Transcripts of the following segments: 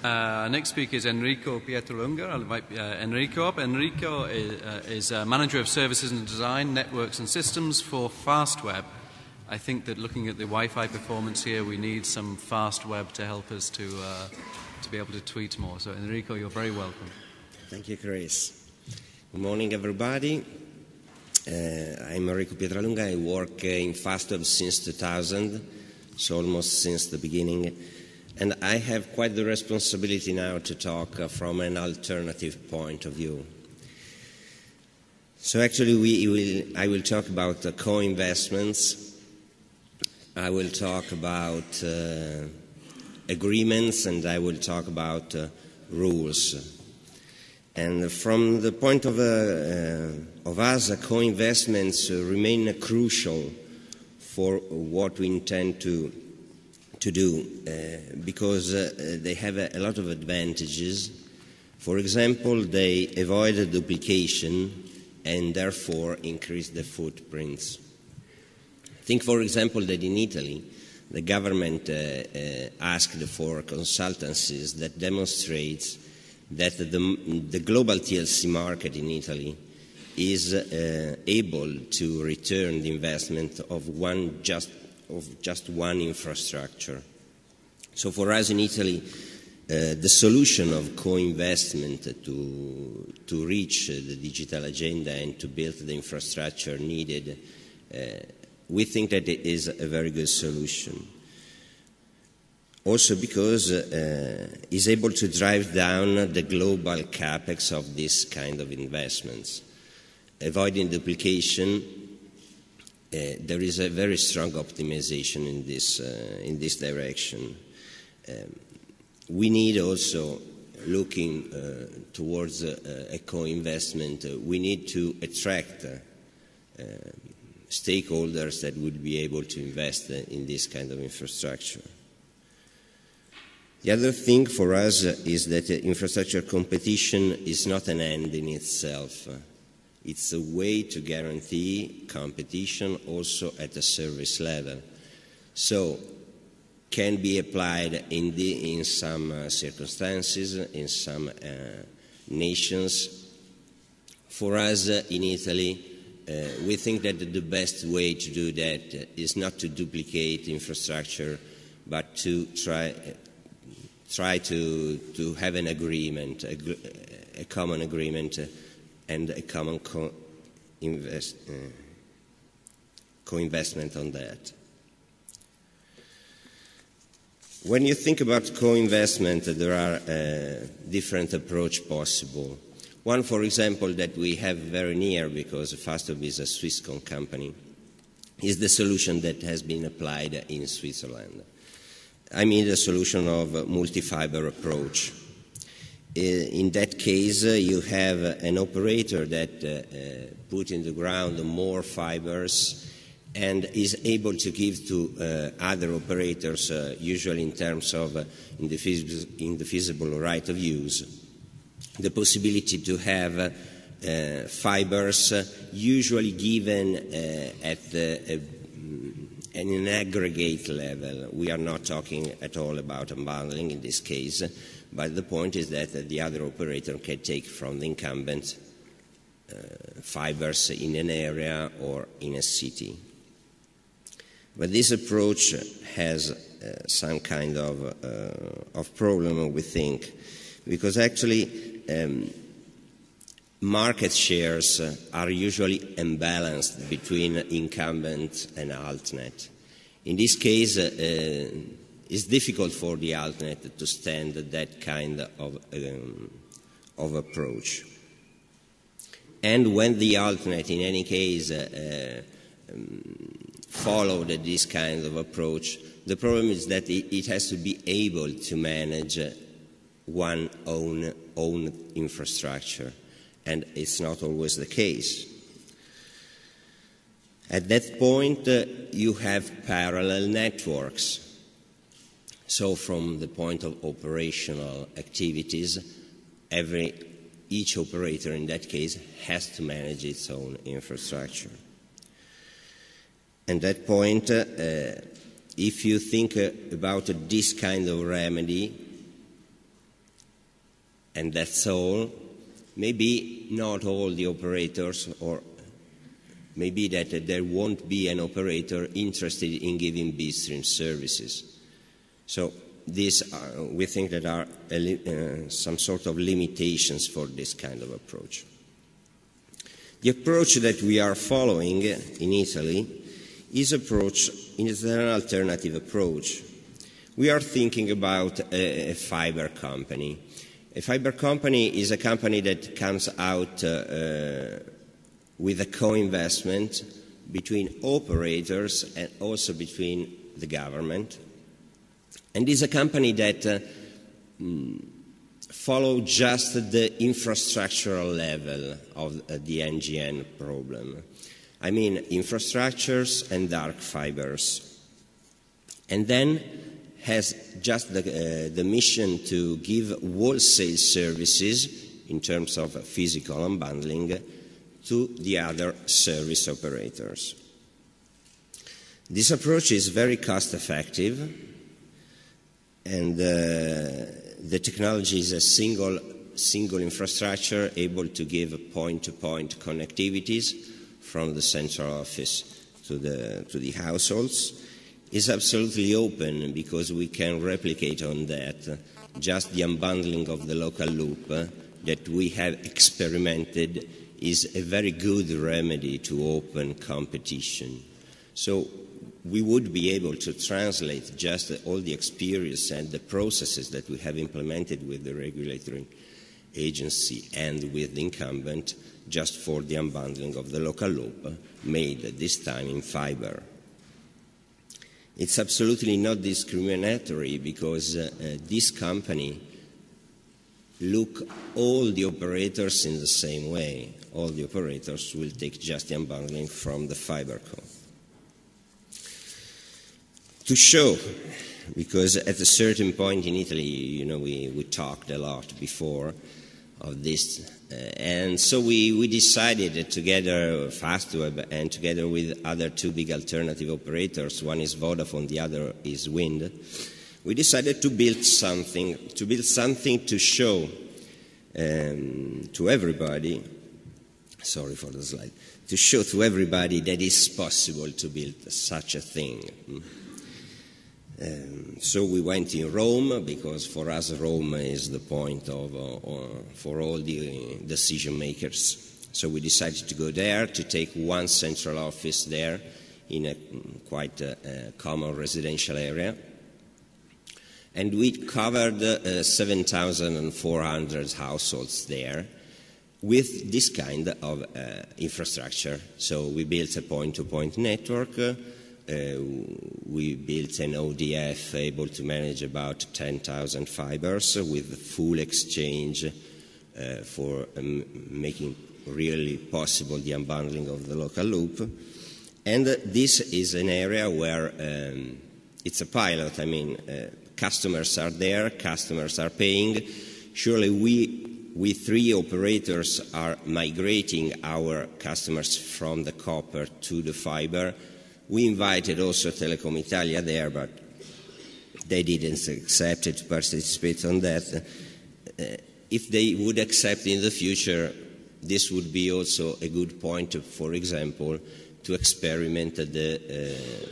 Next speaker is Enrico Pietralunga. I'll invite Enrico up. Enrico is Manager of Services and Design, Networks and Systems for Fastweb. I think that looking at the Wi-Fi performance here, we need some Fastweb to help us to be able to tweet more. So Enrico, you're very welcome. Thank you, Chris. Good morning, everybody. I'm Enrico Pietralunga. I work in Fastweb since 2000, so almost since the beginning. And I have quite the responsibility now to talk from an alternative point of view. So actually I will talk about co-investments. I will talk about agreements, and I will talk about rules. And from the point of us, co-investments remain crucial for what we intend to do because they have a lot of advantages. For example, they avoid duplication and therefore increase the footprints. Think, for example, that in Italy, the government asked for consultancies that demonstrates that the global TLC market in Italy is able to return the investment of just one infrastructure. So for us in Italy, the solution of co-investment to reach the digital agenda and to build the infrastructure needed, we think that it is a very good solution. Also because it's able to drive down the global capex of this kind of investments. Avoiding duplication, there is a very strong optimization in this direction. We need also, looking towards a co-investment, we need to attract stakeholders that would be able to invest in this kind of infrastructure. The other thing for us is that infrastructure competition is not an end in itself. It's a way to guarantee competition also at the service level. So, can be applied in some circumstances, in some nations. For us in Italy, we think that the best way to do that is not to duplicate infrastructure, but to try to have an agreement, a common agreement, and a common co-investment on that. When you think about co-investment, there are different approaches possible. One, for example, that we have very near, because Fastweb is a Swisscom company, is the solution that has been applied in Switzerland. I mean the solution of multi-fiber approach. In that case, you have an operator that put in the ground more fibers and is able to give to other operators, usually in terms of indefeasible right of use, the possibility to have fibers usually given at an aggregate level. We are not talking at all about unbundling in this case, but the point is that the other operator can take from the incumbent fibers in an area or in a city. But this approach has some kind of problem, we think, because actually market shares are usually imbalanced between incumbent and altnet. In this case, it's difficult for the altnet to stand that kind of approach. And when the altnet, in any case, followed this kind of approach, the problem is that it has to be able to manage one own infrastructure, and it's not always the case. At that point, you have parallel networks. So from the point of operational activities, each operator in that case has to manage its own infrastructure. At that point, if you think about this kind of remedy, and that's all. Maybe not all the operators, or maybe that there won't be an operator interested in giving bitstream services. So these we think that are some sort of limitations for this kind of approach. The approach that we are following in Italy is an alternative approach. We are thinking about a fiber company. A fiber company is a company that comes out with a co-investment between operators and also between the government. And is a company that follows just the infrastructural level of the NGN problem. I mean infrastructures and dark fibers. And then has just the mission to give wholesale services in terms of physical unbundling to the other service operators. This approach is very cost effective, and the technology is a single infrastructure able to give point-to-point connectivities from the central office to the households. Is absolutely open because we can replicate on that just the unbundling of the local loop that we have experimented is a very good remedy to open competition. So we would be able to translate just all the experience and the processes that we have implemented with the regulatory agency and with the incumbent just for the unbundling of the local loop made this time in fiber. It's absolutely not discriminatory because this company look all the operators in the same way. All the operators will take just the unbundling from the fiber core. To show, because at a certain point in Italy, you know, we talked a lot before of this, and so we decided together, Fastweb, and together with other two big alternative operators, one is Vodafone, the other is Wind, we decided to build something to show to everybody, sorry for the slide, to show to everybody that it's possible to build such a thing. So we went in Rome because for us Rome is the point for all the decision makers. So we decided to go there, to take one central office there in a quite common residential area. And we covered 7,400 households there with this kind of infrastructure. So we built a point-to-point network. We built an ODF able to manage about 10,000 fibers with full exchange for making really possible the unbundling of the local loop. And this is an area where it's a pilot. I mean, customers are there, customers are paying. Surely we three operators are migrating our customers from the copper to the fiber. We invited also Telecom Italia there, but they didn't accept to participate on that. If they would accept in the future, this would be also a good point, for example, to experiment the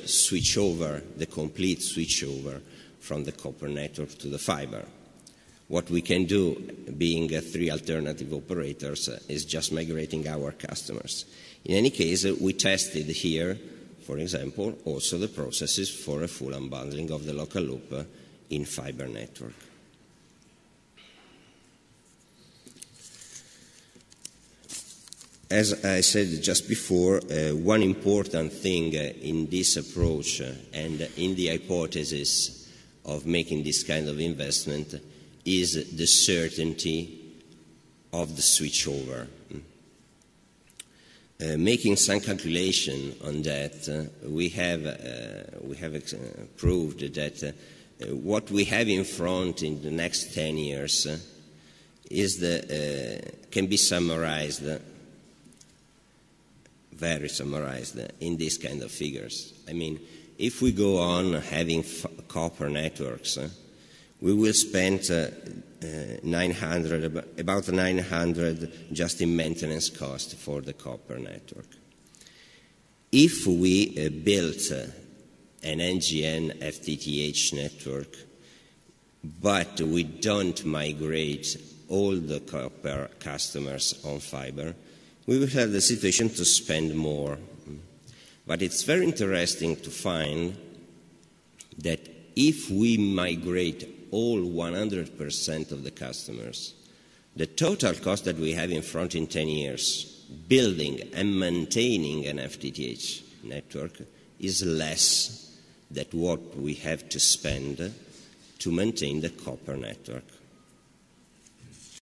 switchover, the complete switchover from the copper network to the fiber. What we can do, being three alternative operators, is just migrating our customers. In any case, we tested here, for example, also the processes for a full unbundling of the local loop in fiber network. As I said just before, one important thing in this approach and in the hypothesis of making this kind of investment is the certainty of the switchover. Making some calculation on that, we have proved that what we have in front in the next 10 years is can be summarized, very summarized, in these kind of figures. I mean, if we go on having copper networks, we will spend about 900 just in maintenance cost for the copper network. If we built an NGN FTTH network, but we don't migrate all the copper customers on fiber, we will have the situation to spend more. But it's very interesting to find that if we migrate all 100% of the customers, the total cost that we have in front in 10 years, building and maintaining an FTTH network, is less than what we have to spend to maintain the copper network.